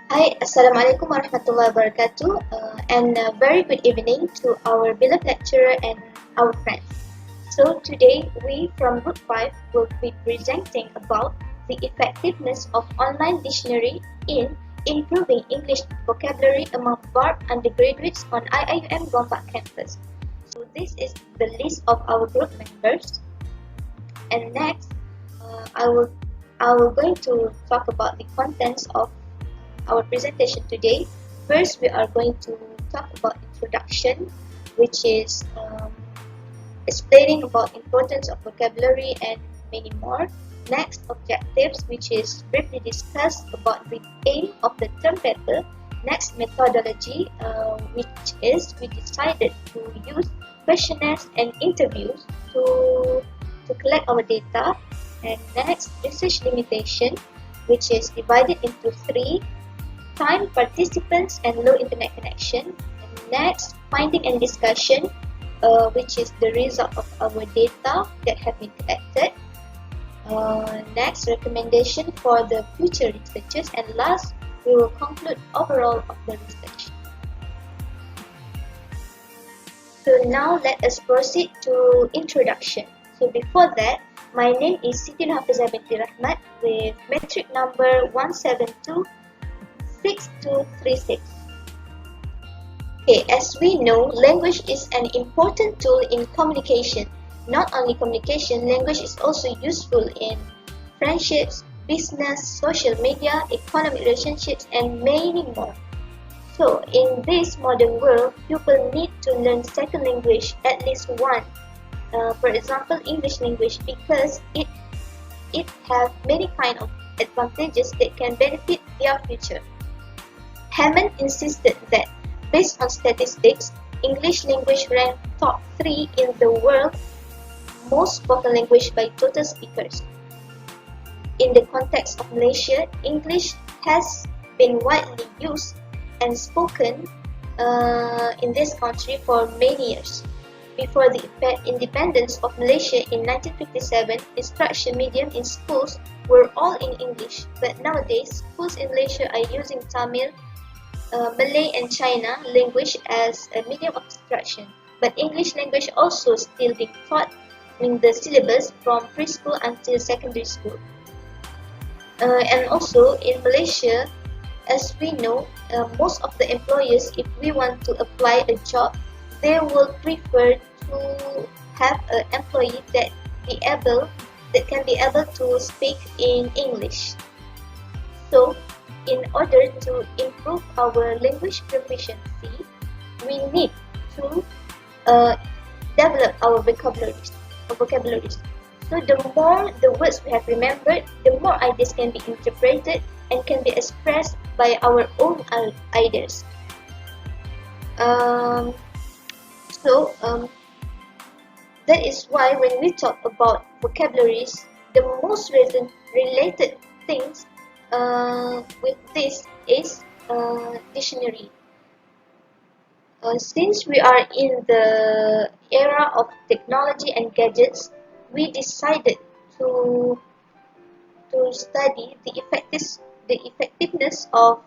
Hi, Assalamualaikum warahmatullahi wabarakatuh, and a very good evening to our beloved lecturer and our friends. So today we from Group 5 will be presenting about the effectiveness of online dictionary in improving English vocabulary among BARB undergraduates on IIUM Gombak Campus. So this is the list of our group members, and next I will going to talk about the contents of our presentation today. First, we are going to talk about introduction, which is explaining about importance of vocabulary and many more. Next, objectives, which is briefly discuss about the aim of the term paper. Next, methodology, which is we decided to use questionnaires and interviews to collect our data. And next, research limitation, which is divided into three: time, participants, and low internet connection. And next, finding and discussion, which is the result of our data that have been collected. Next, recommendation for the future researchers. And last, we will conclude overall of the research. So now let us proceed to introduction. So before that, my name is Siti Hafizah binti Rahmat with metric number 1726236. Okay, as we know, language is an important tool in communication. Not only communication, language is also useful in friendships, business, social media, economic relationships, and many more. So, in this modern world, people need to learn second language, at least one. For example, English language, because it has many kind of advantages that can benefit their future. Hammond insisted that, based on statistics, English language ranked top 3 in the world most spoken language by total speakers. In the context of Malaysia, English has been widely used and spoken in this country for many years. Before the independence of Malaysia in 1957, instruction medium in schools were all in English, but nowadays schools in Malaysia are using Tamil, Malay and China language as a medium of instruction, but English language also still being taught in the syllabus from preschool until secondary school. And also in Malaysia, as we know, most of the employers, if we want to apply a job, they will prefer to have an employee that can be able to speak in English. So, in order to improve our language proficiency, we need to develop our vocabularies. So the more the words we have remembered, the more ideas can be interpreted and can be expressed by our own ideas. That is why when we talk about vocabularies, the most related things with this is dictionary. Since we are in the era of technology and gadgets, we decided to study the effectiveness of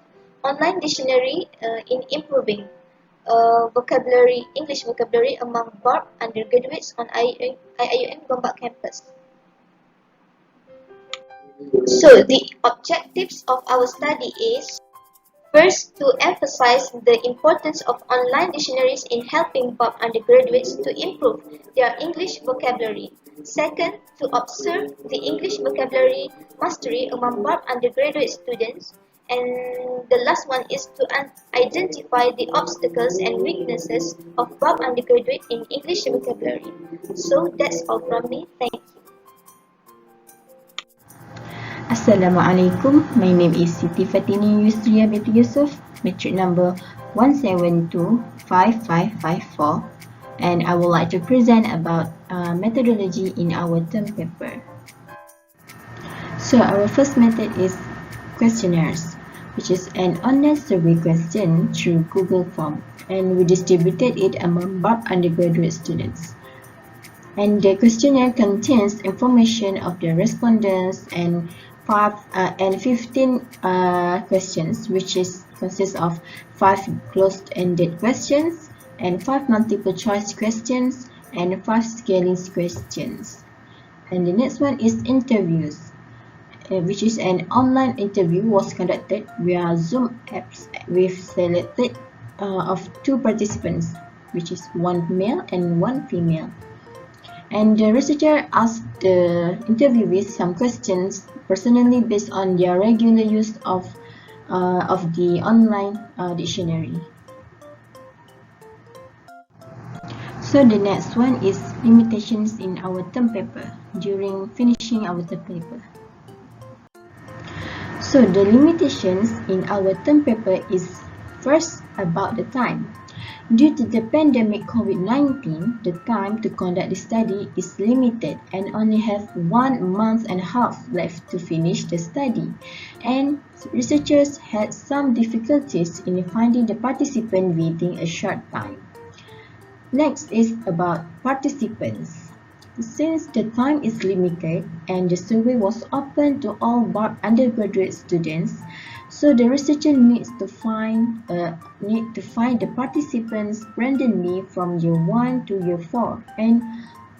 online dictionary in improving English vocabulary among BARB undergraduates on IIUM Gombak Campus. So the objectives of our study is: first, to emphasize the importance of online dictionaries in helping BARB undergraduates to improve their English vocabulary. Second, to observe the English vocabulary mastery among BARB undergraduate students. And the last one is to identify the obstacles and weaknesses of BARB undergraduate in English vocabulary. So that's all from me. Thank you. Assalamualaikum. My name is Siti Fatini Yusria binti Yusuf, metric number 1725554, and I would like to present about methodology in our term paper. So our first method is questionnaires, which is an online survey question through Google Form, and we distributed it among BARB undergraduate students. And the questionnaire contains information of the respondents and 15 questions, which consists of 5 closed-ended questions and 5 multiple choice questions and 5 scaling questions. And the next one is interviews, which is an online interview was conducted via Zoom apps with selected of 2 participants, which is 1 male and 1 female. And the researcher asked the interviewees some questions personally based on their regular use of the online dictionary. So the next one is limitations in our term paper during finishing our term paper. So the limitations in our term paper is first about the time. Due to the pandemic COVID-19, the time to conduct the study is limited and only have 1.5 months left to finish the study. And researchers had some difficulties in finding the participant within a short time. Next is about participants. Since the time is limited and the survey was open to all BARB undergraduate students, so the researcher needs to find the participants randomly from year 1 to year 4, and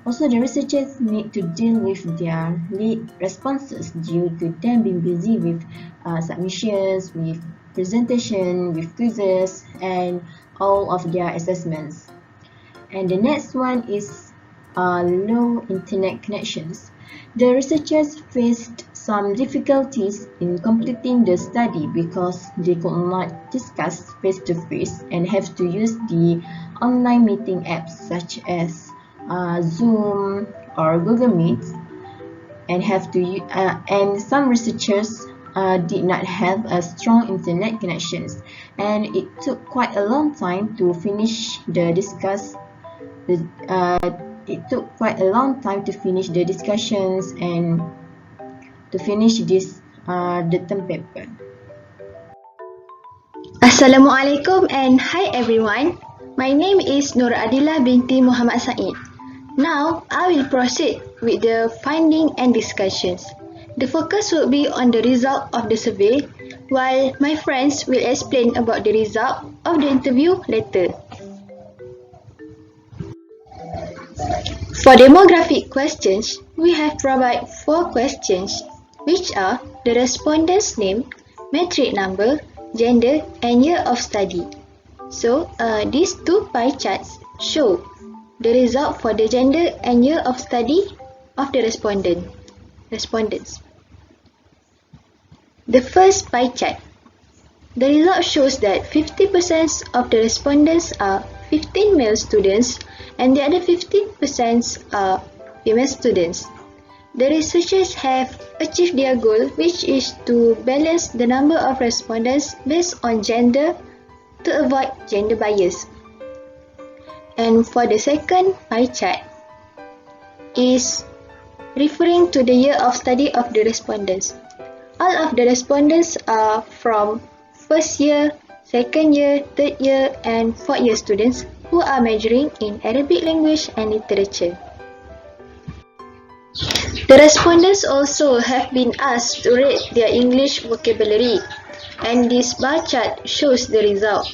also the researchers need to deal with their late responses due to them being busy with submissions, with presentation, with quizzes, and all of their assessments. And the next one is low internet connections. The researchers faced some difficulties in completing the study because they could not discuss face-to-face and have to use the online meeting apps such as Zoom or Google Meet, and and some researchers did not have a strong internet connections, and it took quite a long time to finish the discussions and to finish the term paper. Assalamualaikum and hi everyone. My name is Nur Adila binti Muhammad Said. Now I will proceed with the finding and discussions. The focus will be on the result of the survey, while my friends will explain about the result of the interview later. For demographic questions, we have provided 4 questions, which are the respondent's name, metric number, gender, and year of study. So, these 2 pie charts show the result for the gender and year of study of the respondents. The first pie chart. The result shows that 50% of the respondents are 15 male students and the other 15% are female students. The researchers have achieved their goal, which is to balance the number of respondents based on gender to avoid gender bias. And for the second pie chart is referring to the year of study of the respondents. All of the respondents are from first year, second year, third year, and fourth year students who are majoring in Arabic language and literature. The respondents also have been asked to rate their English vocabulary, and this bar chart shows the result.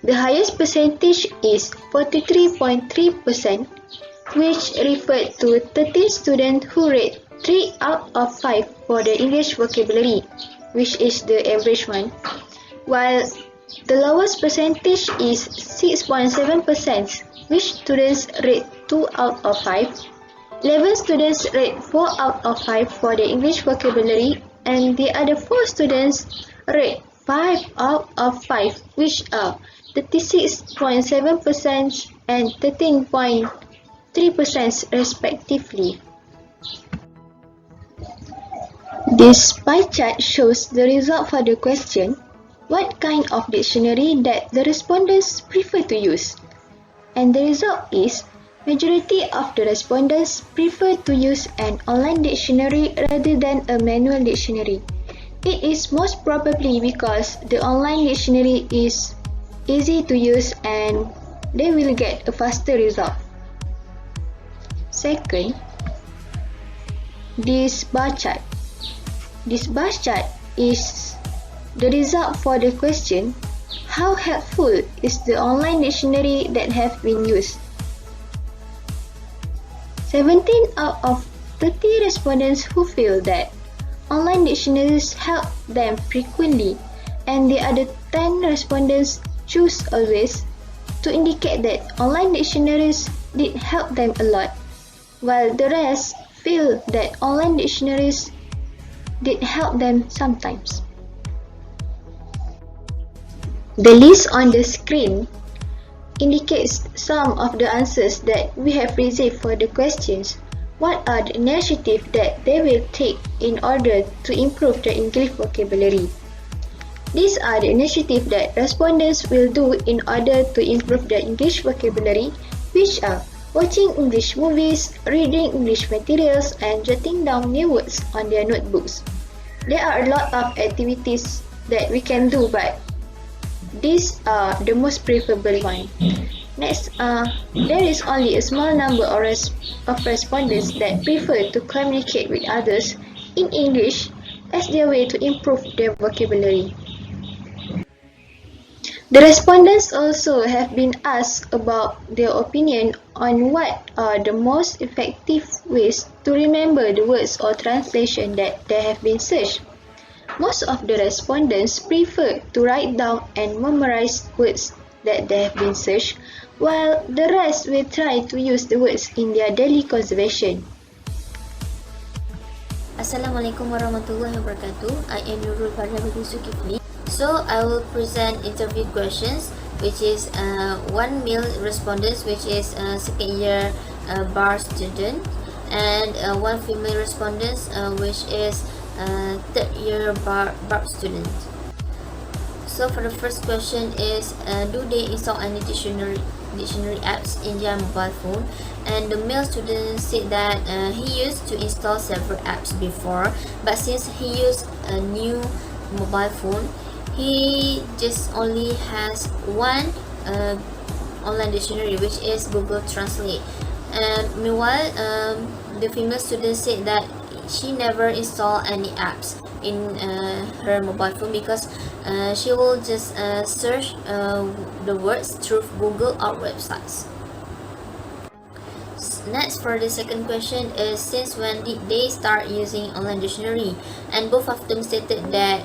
The highest percentage is 43.3%, which referred to 13 students who rate 3 out of 5 for the English vocabulary, which is the average one, while the lowest percentage is 6.7%, which students rate 2 out of 5. 11 students rate 4 out of 5 for the English vocabulary, and the other 4 students rate 5 out of 5, which are 36.7% and 13.3% respectively. This pie chart shows the result for the question, what kind of dictionary that the respondents prefer to use? And the result is, majority of the respondents prefer to use an online dictionary rather than a manual dictionary. It is most probably because the online dictionary is easy to use and they will get a faster result. Second, this bar chart. This bar chart is the result for the question, how helpful is the online dictionary that have been used? 17 out of 30 respondents who feel that online dictionaries help them frequently, and the other 10 respondents choose always, to indicate that online dictionaries did help them a lot, while the rest feel that online dictionaries did help them sometimes. The list on the screen indicates some of the answers that we have received for the questions. What are the initiatives that they will take in order to improve their English vocabulary? These are the initiatives that respondents will do in order to improve their English vocabulary, which are watching English movies, reading English materials, and jotting down new words on their notebooks. There are a lot of activities that we can do, but these are the most preferable one. Next, there is only a small number of respondents that prefer to communicate with others in English as their way to improve their vocabulary. The respondents also have been asked about their opinion on what are the most effective ways to remember the words or translation that they have been searched. Most of the respondents prefer to write down and memorize words that they have been searched, while the rest will try to use the words in their daily conversation. Assalamualaikum warahmatullahi wabarakatuh. I am Nurul Parnabati Zulkifli. So I will present interview questions, which is one male respondent, which is second year BARB student, and one female respondent, which is third year BARB student. So for the first question is, do they install any dictionary apps in their mobile phone? And the male student said that he used to install several apps before, but since he used a new mobile phone, he just only has one online dictionary, which is Google Translate. And meanwhile, the female student said that she never installed any apps in her mobile phone because she will just search the words through Google or websites. Next, for the second question is, since when did they start using online dictionary? And both of them stated that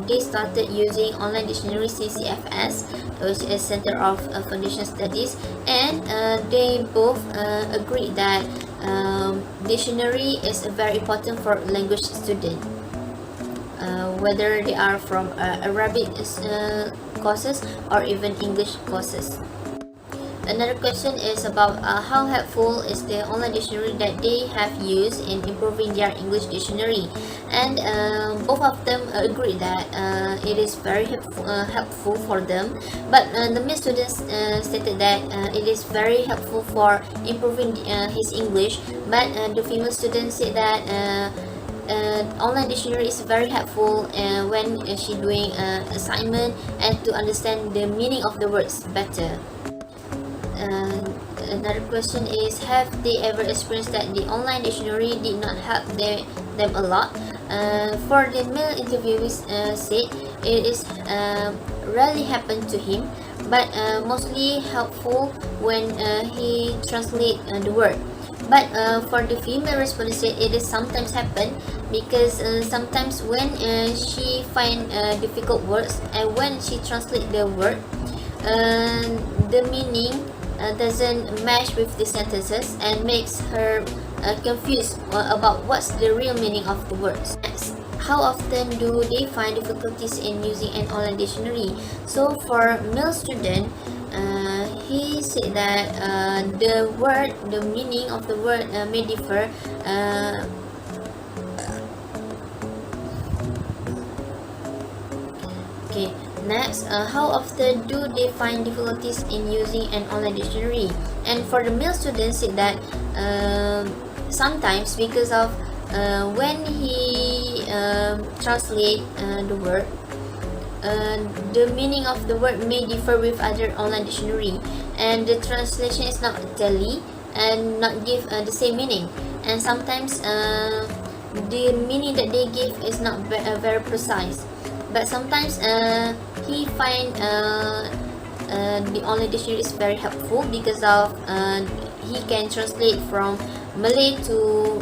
they started using online dictionary CCFS, which is Center of Foundation Studies, and they both agree that dictionary is very important for language student, whether they are from Arabic courses or even English courses. Another question is about how helpful is the online dictionary that they have used in improving their English dictionary, and both of them agree that it is very helpful for them, but the male students stated that it is very helpful for improving his English, but the female student said that online dictionary is very helpful when she doing assignment and to understand the meaning of the words better. Another question is, have they ever experienced that the online dictionary did not help them a lot? For the male interviewees said it is rarely happened to him, but mostly helpful when he translate the word. But for the female respondent said it is sometimes happen because sometimes when she find difficult words, and when she translate the word, the meaning doesn't match with the sentences and makes her confused about what's the real meaning of the words. Next, how often do they find difficulties in using an online dictionary? So for male student, he said that the meaning of the word may differ. Okay. Next, how often do they find difficulties in using an online dictionary? And for the male students, said that sometimes because of when he translate the word, the meaning of the word may differ with other online dictionary, and the translation is not tally and not give the same meaning, and sometimes the meaning that they give is not very precise. But sometimes he find the online dictionary is very helpful because of he can translate from Malay to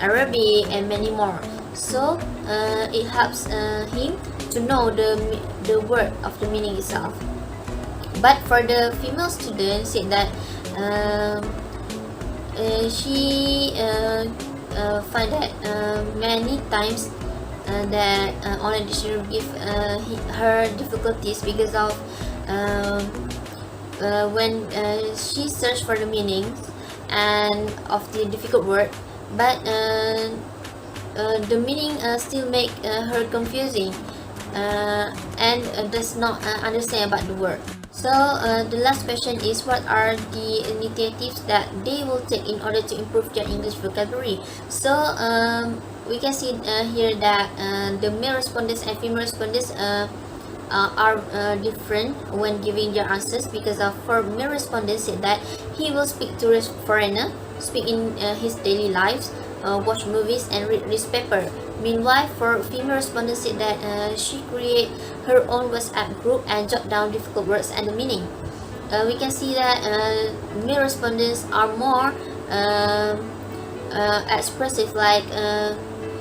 Arabic and many more. So it helps him to know the word of the meaning itself. But for the female student, said that she find that many times that online dictionary give her difficulties because of when she search for the meanings and of the difficult word, but the meaning still make her confusing and does not understand about the word. So the last question is, what are the initiatives that they will take in order to improve their English vocabulary? So we can see here that the male respondents and female respondents are different when giving their answers, because of for male respondents said that he will speak to a foreigner, speak in his daily lives, watch movies and read newspaper. Meanwhile, for female respondents said that she create her own WhatsApp group and jot down difficult words and the meaning. We can see that male respondents are more expressive, like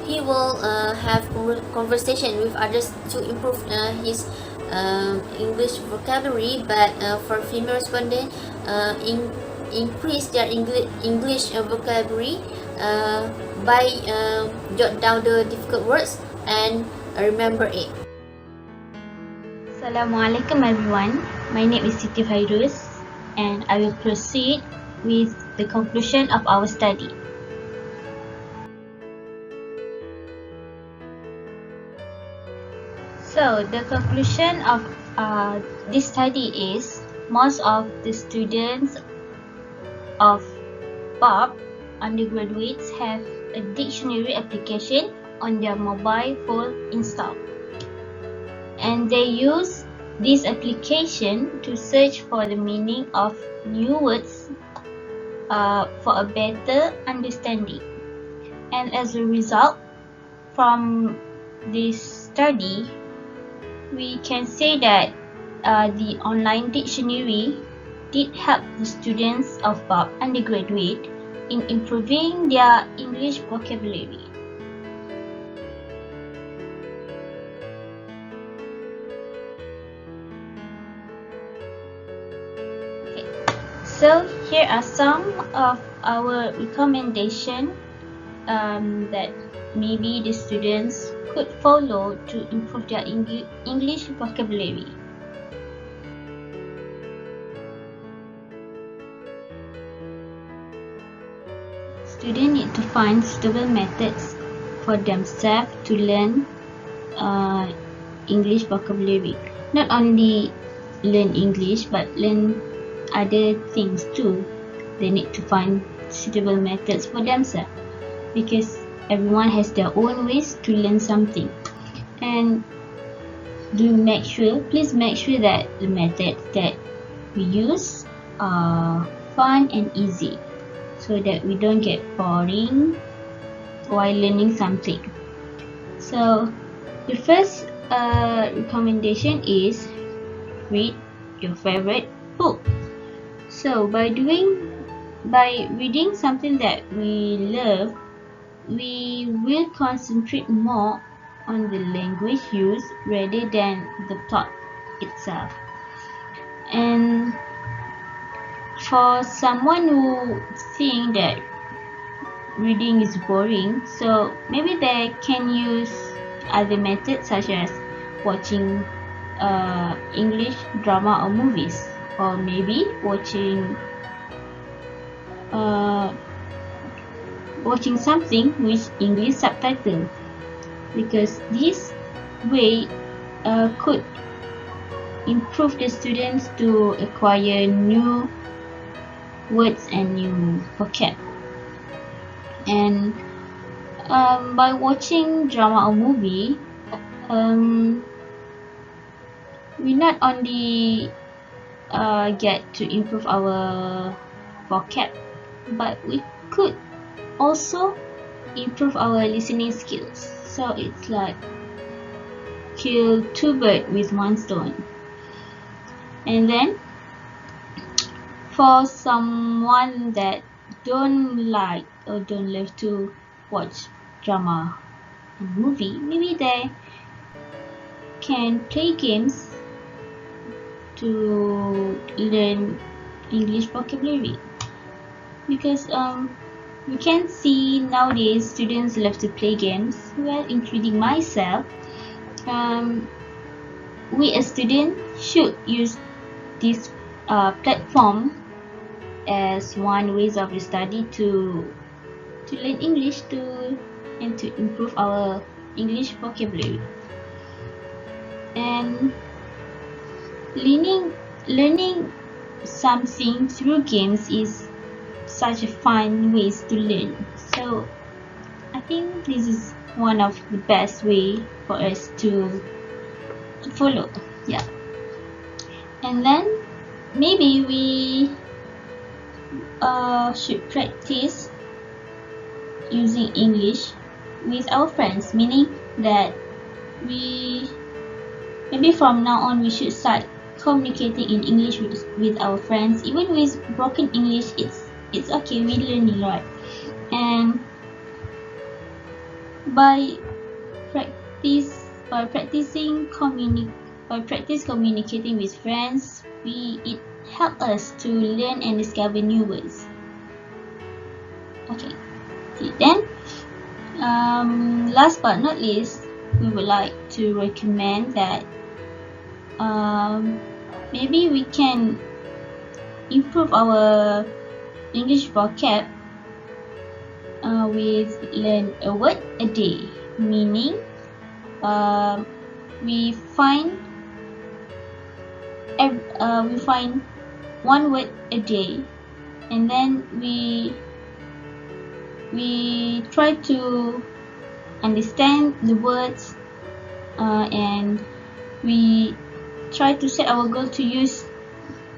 he will have conversation with others to improve his English vocabulary. But for female respondent, increase their English vocabulary by jot down the difficult words and remember it. Assalamualaikum everyone. My name is Siti Fairuz and I will proceed with the conclusion of our study. So the conclusion of this study is most of the students of BARB Undergraduates have a dictionary application on their mobile phone installed, and they use this application to search for the meaning of new words for a better understanding. And as a result, from this study, we can say that the online dictionary did help the students of BARB Undergraduate in improving their English vocabulary. Okay. So here are some of our recommendations that maybe the students could follow to improve their English vocabulary. Students need to find suitable methods for themselves to learn English vocabulary. Not only learn English, but learn other things too. They need to find suitable methods for themselves, because everyone has their own ways to learn something. And please make sure that the methods that we use are fun and easy, so that we don't get boring while learning something. So the first recommendation is read your favorite book. So by reading something that we love, we will concentrate more on the language used rather than the plot itself. And for someone who think that reading is boring, so maybe they can use other methods such as watching English drama or movies, or maybe watching something with English subtitle, because this way could improve the students to acquire new words and new vocab. And by watching drama or movie, we not only get to improve our vocab, but we could also improve our listening skills. So it's like kill two birds with one stone. And then for someone that don't like or don't love to watch drama and movie, maybe they can play games to learn English vocabulary, because we can see nowadays students love to play games, well, including myself. We as students should use this platform as one way of study to learn English and to improve our English vocabulary. And learning something through games is such a fun ways to learn. So I think this is one of the best way for us to follow. Yeah. And then maybe we should practice using English with our friends, meaning that maybe from now on we should start communicating in English with our friends. Even with broken English, it's okay, we learning, right? And by practicing communicating with friends, it help us to learn and discover new words. Okay, then last but not least, we would like to recommend that maybe we can improve our English vocab with learn a word a day, meaning we find one word a day, and then we try to understand the words, and we try to set our goal to use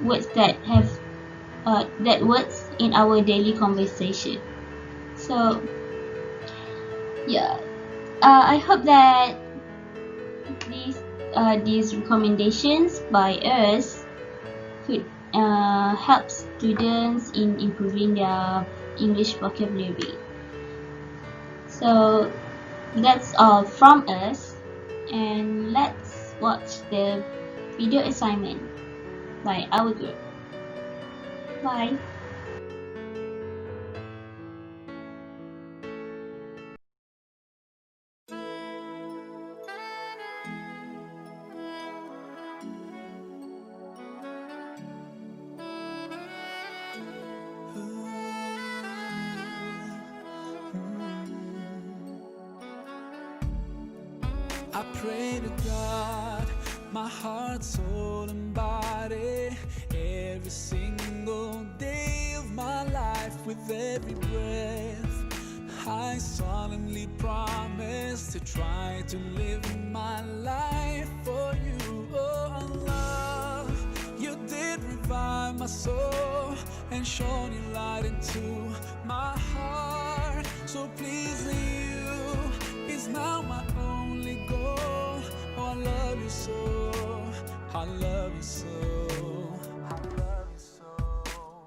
words that have words in our daily conversation. So yeah, I hope that these recommendations by us could help students in improving their English vocabulary. So that's all from us, and let's watch the video assignment by our group. Bye. I pray to God, my heart, soul, and body, every single day of my life. With every breath, I solemnly promise to try to live my life for you. Oh Allah, you did revive my soul and shone your light into my heart. So pleasing you is now my only goal. Oh, I love you so, I love you so, I love you so.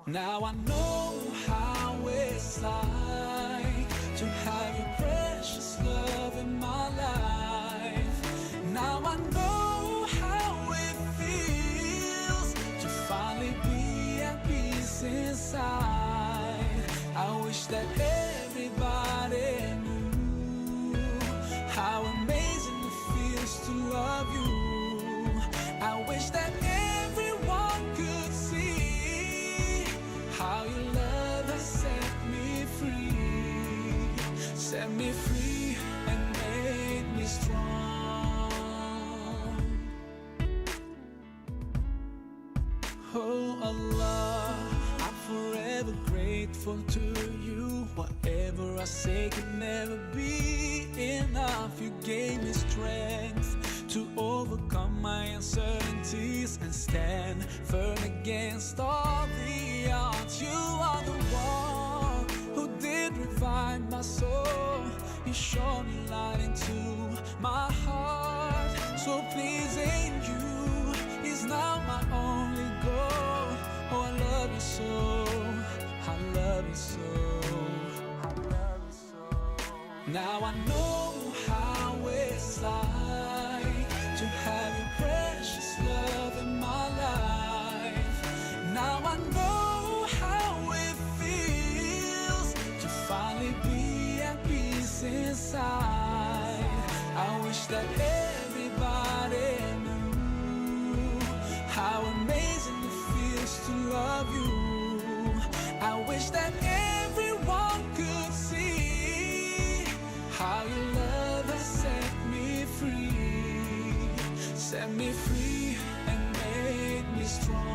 Now I know how it's like to have your precious love in my life. Now I know how it feels to finally be at peace inside. I wish that everybody knew how amazing it feels to love you. I wish that everyone could see how your love has set me free and made me strong. Oh Allah, I'm forever grateful to you. Whatever I say can never be enough. You gave me strength to overcome my uncertainties and stand firm against all the odds. You are the one who did revive my soul You shone your light into my heart. So pleasing you is now my only goal. Oh, I love you so, I love you so, I love you so. Now I know how it's like to have your precious love in my life. Now I know how it feels to finally be at peace inside. I wish that everybody knew how amazing it feels to love you. I wish that everyone could see how your love has set me free and made me strong.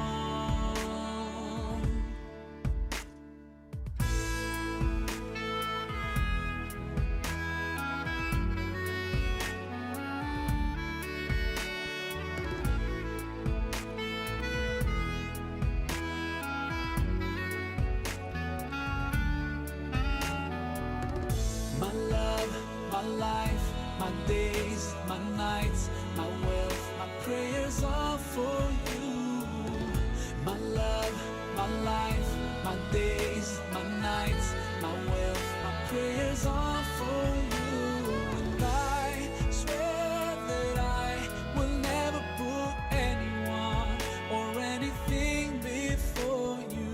My love, my life, my days, my nights, my wealth, my prayers are for you. My love, my life, my days, my nights, my wealth, my prayers are for you. And I swear that I will never put anyone or anything before you.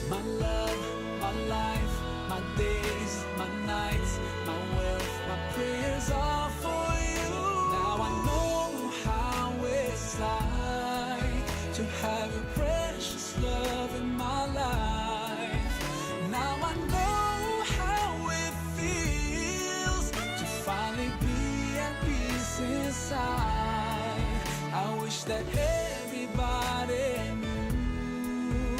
My love, my life, my days, my nights, my wealth, my prayers are for you. Now I know how it's like to have your precious love in my life. Now I know how it feels to finally be at peace inside. I wish that everybody knew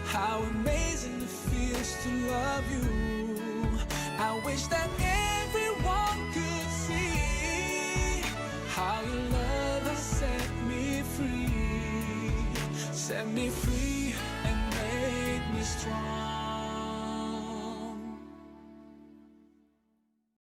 how amazing it feels to love you. I wish that everyone could see how your love has set me free